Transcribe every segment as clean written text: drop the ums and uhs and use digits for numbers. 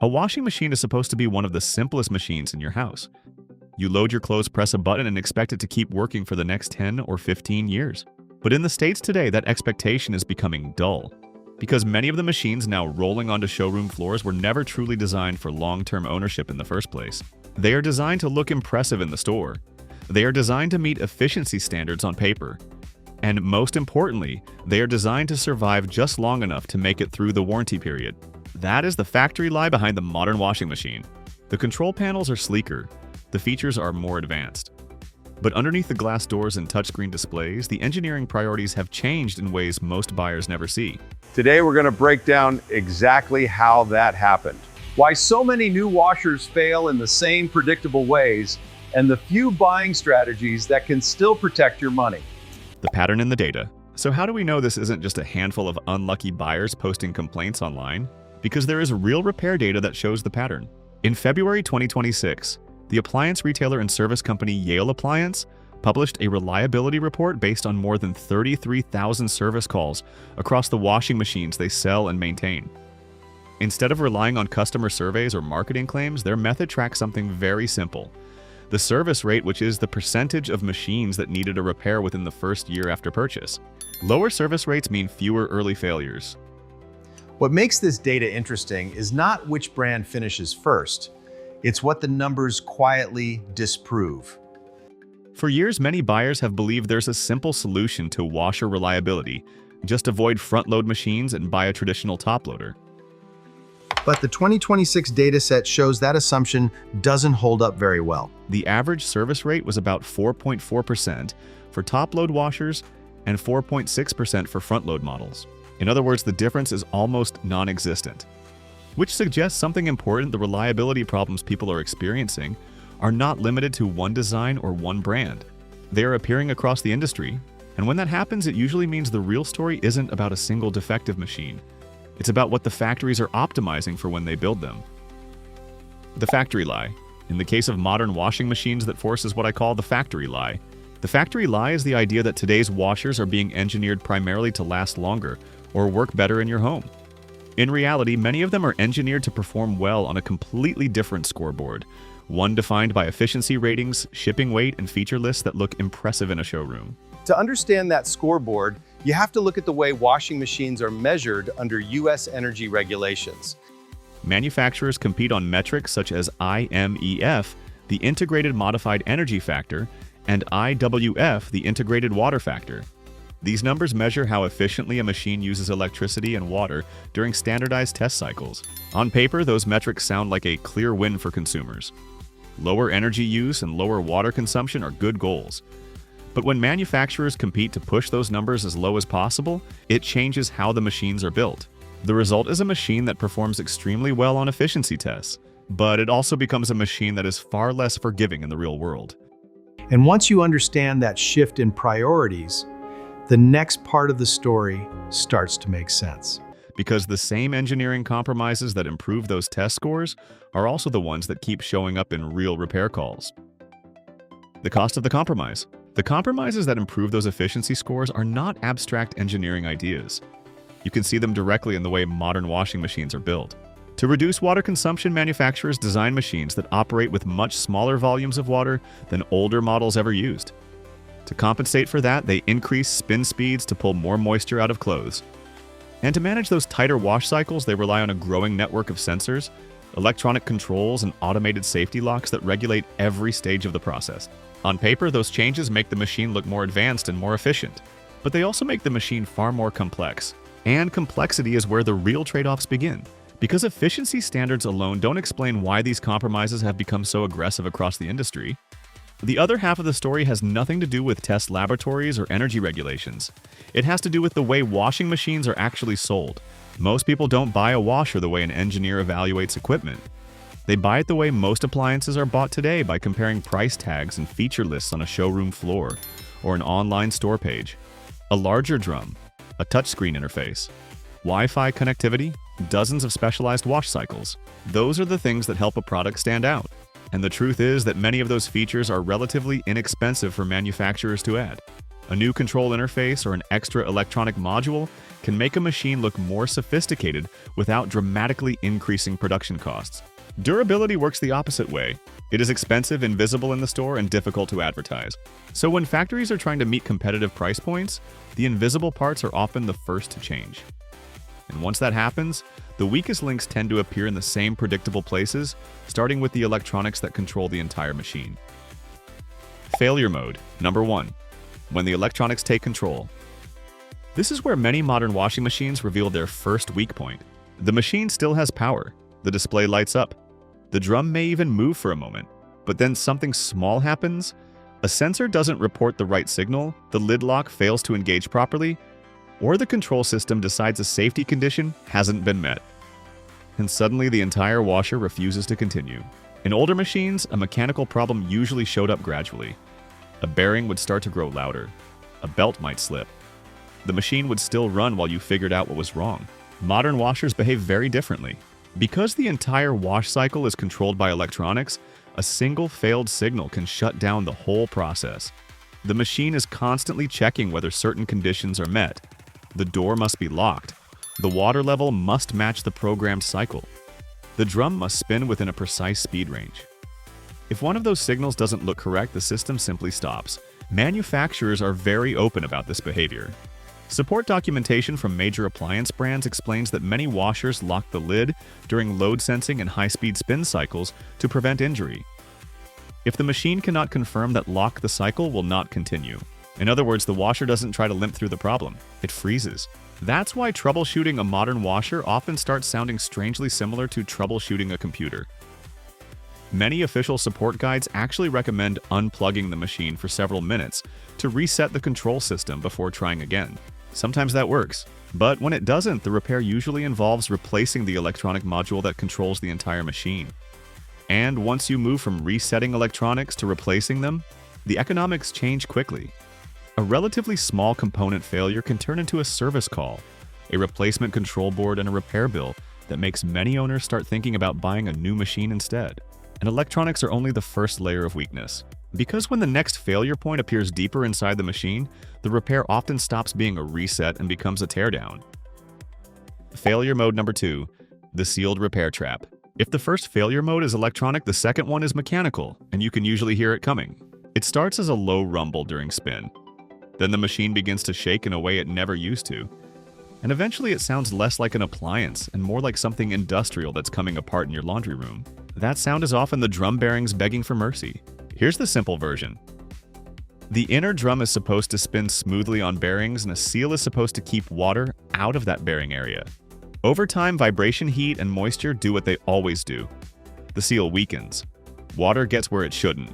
A washing machine is supposed to be one of the simplest machines in your house. You load your clothes, press a button, and expect it to keep working for the next 10 or 15 years. But in the States today, that expectation is becoming dull, because many of the machines now rolling onto showroom floors were never truly designed for long-term ownership in the first place. They are designed to look impressive in the store. They are designed to meet efficiency standards on paper. And most importantly, they are designed to survive just long enough to make it through the warranty period. That is the factory lie behind the modern washing machine. The control panels are sleeker. The features are more advanced. But underneath the glass doors and touchscreen displays, the engineering priorities have changed in ways most buyers never see. Today we're going to break down exactly how that happened, why so many new washers fail in the same predictable ways, and the few buying strategies that can still protect your money. The pattern in the data. So how do we know this isn't just a handful of unlucky buyers posting complaints online? Because there is real repair data that shows the pattern. In February 2026, the appliance retailer and service company Yale Appliance published a reliability report based on more than 33,000 service calls across the washing machines they sell and maintain. Instead of relying on customer surveys or marketing claims, their method tracks something very simple: the service rate, which is the percentage of machines that needed a repair within the first year after purchase. Lower service rates mean fewer early failures. What makes this data interesting is not which brand finishes first, it's what the numbers quietly disprove. For years, many buyers have believed there's a simple solution to washer reliability: just avoid front-load machines and buy a traditional top-loader. But the 2026 dataset shows that assumption doesn't hold up very well. The average service rate was about 4.4% for top-load washers and 4.6% for front-load models. In other words, the difference is almost non-existent, which suggests something important: the reliability problems people are experiencing are not limited to one design or one brand. They are appearing across the industry, and when that happens, it usually means the real story isn't about a single defective machine. It's about what the factories are optimizing for when they build them. The factory lie. In the case of modern washing machines, that forces what I call the factory lie. The factory lie is the idea that today's washers are being engineered primarily to last longer or work better in your home. In reality, many of them are engineered to perform well on a completely different scoreboard, one defined by efficiency ratings, shipping weight, and feature lists that look impressive in a showroom. To understand that scoreboard, you have to look at the way washing machines are measured under US energy regulations. Manufacturers compete on metrics such as IMEF, the Integrated Modified Energy Factor, and IWF, the Integrated Water Factor. These numbers measure how efficiently a machine uses electricity and water during standardized test cycles. On paper, those metrics sound like a clear win for consumers. Lower energy use and lower water consumption are good goals. But when manufacturers compete to push those numbers as low as possible, it changes how the machines are built. The result is a machine that performs extremely well on efficiency tests, but it also becomes a machine that is far less forgiving in the real world. And once you understand that shift in priorities, the next part of the story starts to make sense. Because the same engineering compromises that improve those test scores are also the ones that keep showing up in real repair calls. The cost of the compromise. The compromises that improve those efficiency scores are not abstract engineering ideas. You can see them directly in the way modern washing machines are built. To reduce water consumption, manufacturers design machines that operate with much smaller volumes of water than older models ever used. To compensate for that, they increase spin speeds to pull more moisture out of clothes. And to manage those tighter wash cycles, they rely on a growing network of sensors, electronic controls, and automated safety locks that regulate every stage of the process. On paper, those changes make the machine look more advanced and more efficient, but they also make the machine far more complex. And complexity is where the real trade-offs begin. Because efficiency standards alone don't explain why these compromises have become so aggressive across the industry. The other half of the story has nothing to do with test laboratories or energy regulations. It has to do with the way washing machines are actually sold. Most people don't buy a washer the way an engineer evaluates equipment. They buy it the way most appliances are bought today, by comparing price tags and feature lists on a showroom floor or an online store page. A larger drum, a touchscreen interface, Wi-Fi connectivity, dozens of specialized wash cycles. Those are the things that help a product stand out. And the truth is that many of those features are relatively inexpensive for manufacturers to add. A new control interface or an extra electronic module can make a machine look more sophisticated without dramatically increasing production costs. Durability works the opposite way. It is expensive, invisible in the store, and difficult to advertise. So when factories are trying to meet competitive price points, the invisible parts are often the first to change. And once that happens, the weakest links tend to appear in the same predictable places, starting with the electronics that control the entire machine. Failure mode. Number 1. When the electronics take control. This is where many modern washing machines reveal their first weak point. The machine still has power. The display lights up. The drum may even move for a moment, but then something small happens. A sensor doesn't report the right signal, the lid lock fails to engage properly, or the control system decides a safety condition hasn't been met. And suddenly the entire washer refuses to continue. In older machines, a mechanical problem usually showed up gradually. A bearing would start to grow louder. A belt might slip. The machine would still run while you figured out what was wrong. Modern washers behave very differently. Because the entire wash cycle is controlled by electronics, a single failed signal can shut down the whole process. The machine is constantly checking whether certain conditions are met. The door must be locked. The water level must match the programmed cycle. The drum must spin within a precise speed range. If one of those signals doesn't look correct, the system simply stops. Manufacturers are very open about this behavior. Support documentation from major appliance brands explains that many washers lock the lid during load sensing and high-speed spin cycles to prevent injury. If the machine cannot confirm that lock, the cycle will not continue. In other words, the washer doesn't try to limp through the problem. It freezes. That's why troubleshooting a modern washer often starts sounding strangely similar to troubleshooting a computer. Many official support guides actually recommend unplugging the machine for several minutes to reset the control system before trying again. Sometimes that works, but when it doesn't, the repair usually involves replacing the electronic module that controls the entire machine. And once you move from resetting electronics to replacing them, the economics change quickly. A relatively small component failure can turn into a service call, a replacement control board, and a repair bill that makes many owners start thinking about buying a new machine instead. And electronics are only the first layer of weakness. Because when the next failure point appears deeper inside the machine, the repair often stops being a reset and becomes a teardown. Failure mode number 2, the sealed repair trap. If the first failure mode is electronic, the second one is mechanical, and you can usually hear it coming. It starts as a low rumble during spin. Then the machine begins to shake in a way it never used to. And eventually it sounds less like an appliance and more like something industrial that's coming apart in your laundry room. That sound is often the drum bearings begging for mercy. Here's the simple version. The inner drum is supposed to spin smoothly on bearings, and a seal is supposed to keep water out of that bearing area. Over time, vibration, heat, and moisture do what they always do. The seal weakens. Water gets where it shouldn't.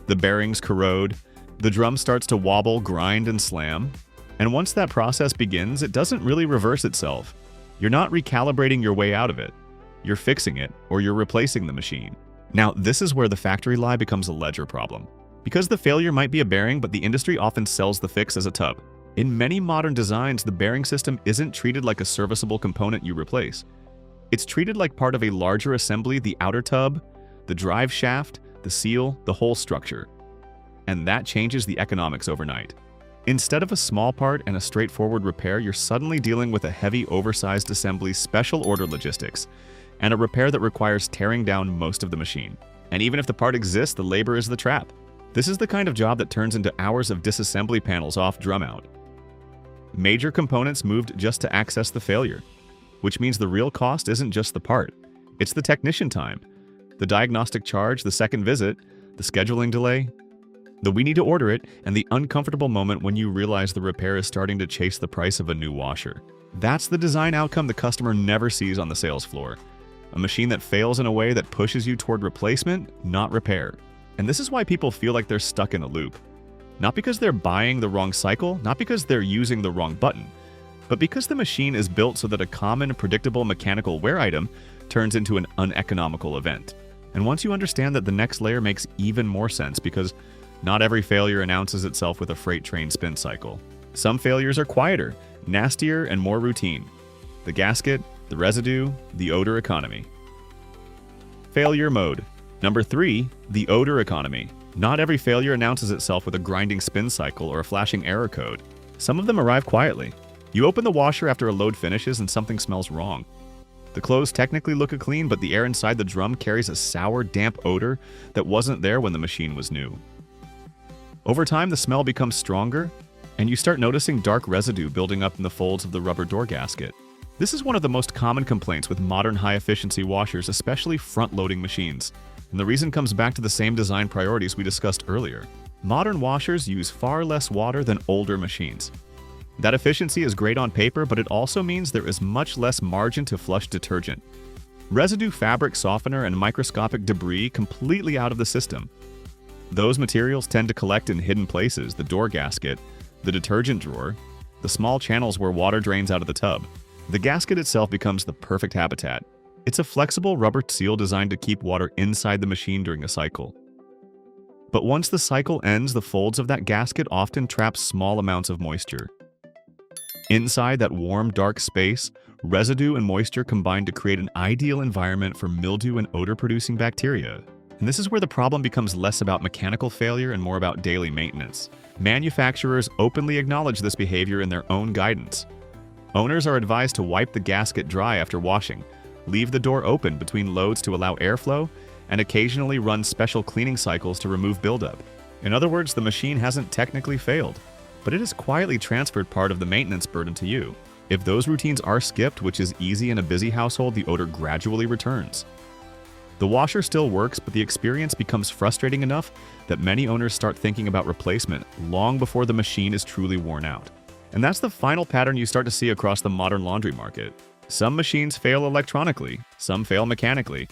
The bearings corrode. The drum starts to wobble, grind, and slam. And once that process begins, it doesn't really reverse itself. You're not recalibrating your way out of it. You're fixing it, or you're replacing the machine. Now, this is where the factory lie becomes a ledger problem. Because the failure might be a bearing, but the industry often sells the fix as a tub. In many modern designs, the bearing system isn't treated like a serviceable component you replace. It's treated like part of a larger assembly: the outer tub, the drive shaft, the seal, the whole structure. And that changes the economics overnight. Instead of a small part and a straightforward repair, you're suddenly dealing with a heavy, oversized assembly, special order logistics, and a repair that requires tearing down most of the machine. And even if the part exists, the labor is the trap. This is the kind of job that turns into hours of disassembly panels off drum out. Major components moved just to access the failure, which means the real cost isn't just the part. It's the technician time, the diagnostic charge, the second visit, the scheduling delay, the we need to order it, and the uncomfortable moment when you realize the repair is starting to chase the price of a new washer. That's the design outcome the customer never sees on the sales floor. A machine that fails in a way that pushes you toward replacement, not repair. And this is why people feel like they're stuck in a loop. Not because they're buying the wrong cycle, not because they're using the wrong button, but because the machine is built so that a common, predictable mechanical wear item turns into an uneconomical event. And once you understand that, the next layer makes even more sense, because not every failure announces itself with a freight train spin cycle. Some failures are quieter, nastier, and more routine. The gasket, the residue, the odor economy. Failure mode. Number 3, the odor economy. Not every failure announces itself with a grinding spin cycle or a flashing error code. Some of them arrive quietly. You open the washer after a load finishes and something smells wrong. The clothes technically look clean, but the air inside the drum carries a sour, damp odor that wasn't there when the machine was new. Over time, the smell becomes stronger, and you start noticing dark residue building up in the folds of the rubber door gasket. This is one of the most common complaints with modern high-efficiency washers, especially front-loading machines. And the reason comes back to the same design priorities we discussed earlier. Modern washers use far less water than older machines. That efficiency is great on paper, but it also means there is much less margin to flush detergent. Residue, fabric softener, and microscopic debris completely out of the system. Those materials tend to collect in hidden places: the door gasket, the detergent drawer, the small channels where water drains out of the tub. The gasket itself becomes the perfect habitat. It's a flexible rubber seal designed to keep water inside the machine during a cycle. But once the cycle ends, the folds of that gasket often trap small amounts of moisture. Inside that warm, dark space, residue and moisture combine to create an ideal environment for mildew and odor-producing bacteria. And this is where the problem becomes less about mechanical failure and more about daily maintenance. Manufacturers openly acknowledge this behavior in their own guidance. Owners are advised to wipe the gasket dry after washing, leave the door open between loads to allow airflow, and occasionally run special cleaning cycles to remove buildup. In other words, the machine hasn't technically failed, but it has quietly transferred part of the maintenance burden to you. If those routines are skipped, which is easy in a busy household, the odor gradually returns. The washer still works, but the experience becomes frustrating enough that many owners start thinking about replacement long before the machine is truly worn out. And that's the final pattern you start to see across the modern laundry market. Some machines fail electronically, some fail mechanically,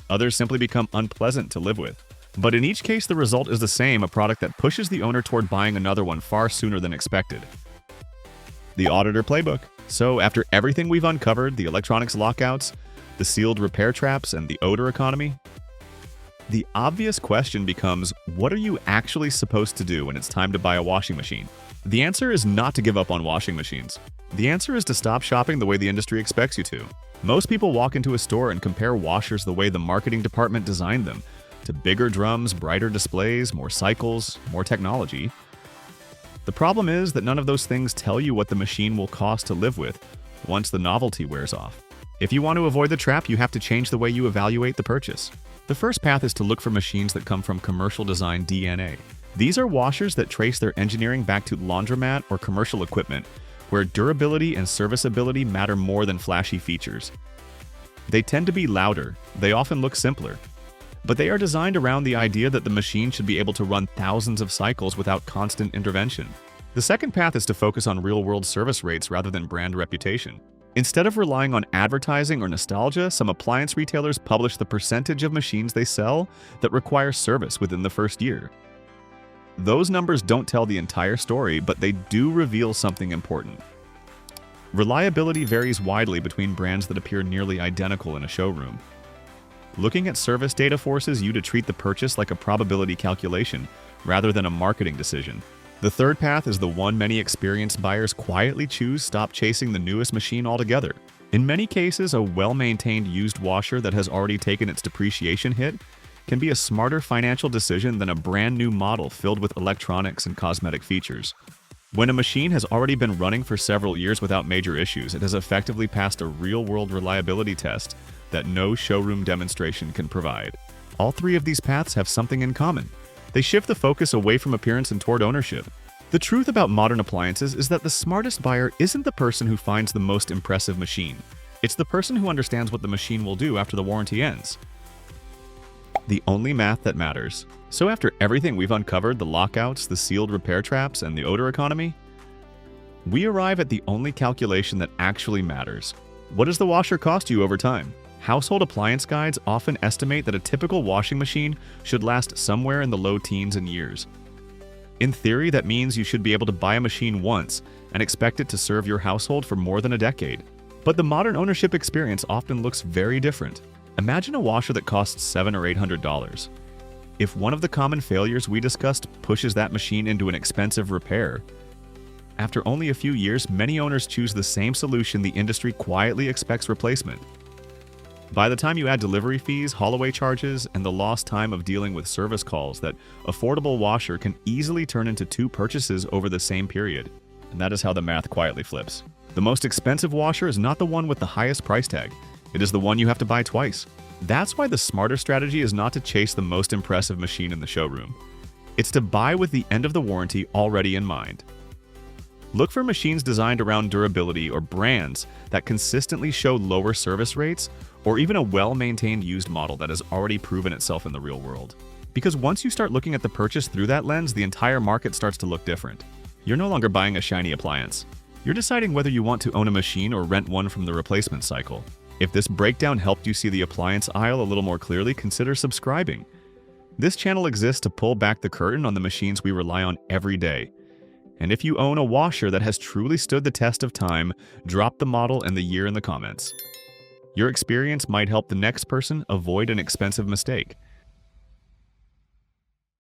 others simply become unpleasant to live with. But in each case, the result is the same: a product that pushes the owner toward buying another one far sooner than expected. The auditor playbook. So after everything we've uncovered, the electronics lockouts, the sealed repair traps, and the odor economy, the obvious question becomes, what are you actually supposed to do when it's time to buy a washing machine? The answer is not to give up on washing machines. The answer is to stop shopping the way the industry expects you to. Most people walk into a store and compare washers the way the marketing department designed them, to bigger drums, brighter displays, more cycles, more technology. The problem is that none of those things tell you what the machine will cost to live with once the novelty wears off. If you want to avoid the trap, you have to change the way you evaluate the purchase. The first path is to look for machines that come from commercial design DNA. These are washers that trace their engineering back to laundromat or commercial equipment, where durability and serviceability matter more than flashy features. They tend to be louder, they often look simpler, but they are designed around the idea that the machine should be able to run thousands of cycles without constant intervention. The second path is to focus on real-world service rates rather than brand reputation. Instead of relying on advertising or nostalgia, some appliance retailers publish the percentage of machines they sell that require service within the first year. Those numbers don't tell the entire story, but they do reveal something important. Reliability varies widely between brands that appear nearly identical in a showroom. Looking at service data forces you to treat the purchase like a probability calculation rather than a marketing decision. The third path is the one many experienced buyers quietly choose: stop chasing the newest machine altogether. In many cases, a well-maintained used washer that has already taken its depreciation hit can be a smarter financial decision than a brand new model filled with electronics and cosmetic features. When a machine has already been running for several years without major issues, it has effectively passed a real-world reliability test that no showroom demonstration can provide. All three of these paths have something in common. They shift the focus away from appearance and toward ownership. The truth about modern appliances is that the smartest buyer isn't the person who finds the most impressive machine. It's the person who understands what the machine will do after the warranty ends. The only math that matters. So after everything we've uncovered, the lockouts, the sealed repair traps, and the odor economy, we arrive at the only calculation that actually matters. What does the washer cost you over time? Household appliance guides often estimate that a typical washing machine should last somewhere in the low teens in years. In theory, that means you should be able to buy a machine once and expect it to serve your household for more than a decade. But the modern ownership experience often looks very different. Imagine a washer that costs $700 or $800. If one of the common failures we discussed pushes that machine into an expensive repair, after only a few years, many owners choose the same solution the industry quietly expects replacement. By the time you add delivery fees, haul-away charges, and the lost time of dealing with service calls, that affordable washer can easily turn into 2 purchases over the same period. And that is how the math quietly flips. The most expensive washer is not the one with the highest price tag. It is the one you have to buy twice. That's why the smarter strategy is not to chase the most impressive machine in the showroom. It's to buy with the end of the warranty already in mind. Look for machines designed around durability or brands that consistently show lower service rates, or even a well-maintained used model that has already proven itself in the real world. Because once you start looking at the purchase through that lens, the entire market starts to look different. You're no longer buying a shiny appliance. You're deciding whether you want to own a machine or rent one from the replacement cycle. If this breakdown helped you see the appliance aisle a little more clearly, consider subscribing. This channel exists to pull back the curtain on the machines we rely on every day. And if you own a washer that has truly stood the test of time, drop the model and the year in the comments. Your experience might help the next person avoid an expensive mistake.